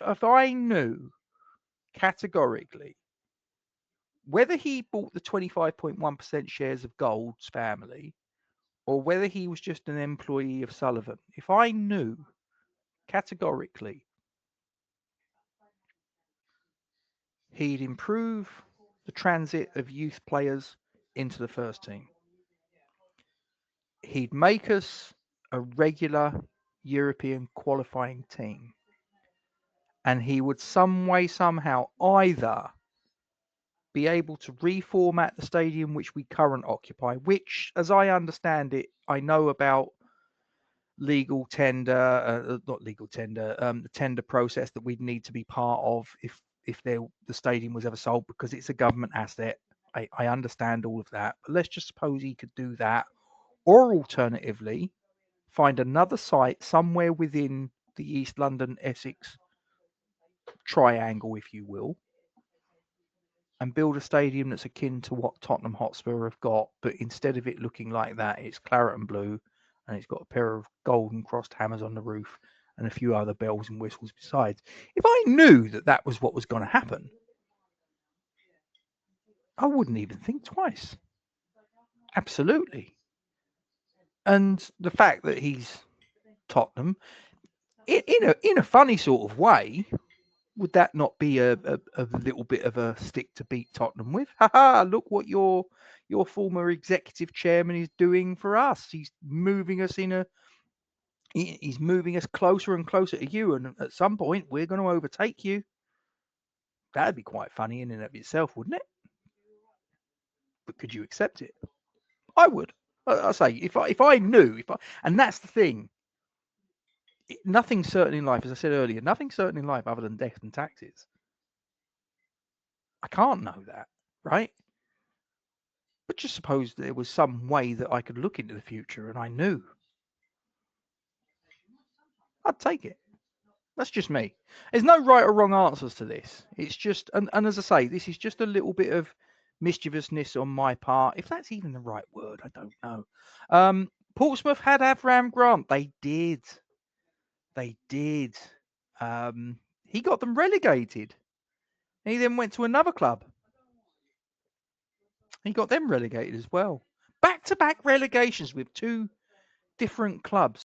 If I knew categorically whether he bought the 25.1% shares of Gold's family or whether he was just an employee of Sullivan, if I knew categorically he'd improve the transit of youth players into the first team, he'd make us a regular European qualifying team, and he would some way, somehow, either be able to reformat the stadium which we currently occupy, which, as I understand it, I know about legal tender, not legal tender, the tender process that we'd need to be part of if the stadium was ever sold, because it's a government asset. I understand all of that, but let's just suppose he could do that, or alternatively, find another site somewhere within the East London Essex triangle, if you will, and build a stadium that's akin to what Tottenham Hotspur have got, but instead of it looking like that, it's claret and blue, and it's got a pair of golden crossed hammers on the roof and a few other bells and whistles besides. If I knew that that was what was going to happen, I wouldn't even think twice. Absolutely. And the fact that he's Tottenham, in a funny sort of way, would that not be a little bit of a stick to beat Tottenham with? Ha ha! Look what your former executive chairman is doing for us. He's moving us he's moving us closer and closer to you, and at some point we're going to overtake you. That'd be quite funny in and of itself, wouldn't it? But could you accept it? I would. I say if I knew and that's the thing. Nothing's certain in life, as I said earlier. Nothing's certain in life other than death and taxes. I can't know that, right? But just suppose there was some way that I could look into the future and I knew. I'd take it. That's just me. There's no right or wrong answers to this. It's just, and as I say, this is just a little bit of mischievousness on my part. If that's even the right word, I don't know. Portsmouth had Avram Grant. They did. They did. He got them relegated. He then went to another club. He got them relegated as well. Back-to-back relegations with two different clubs.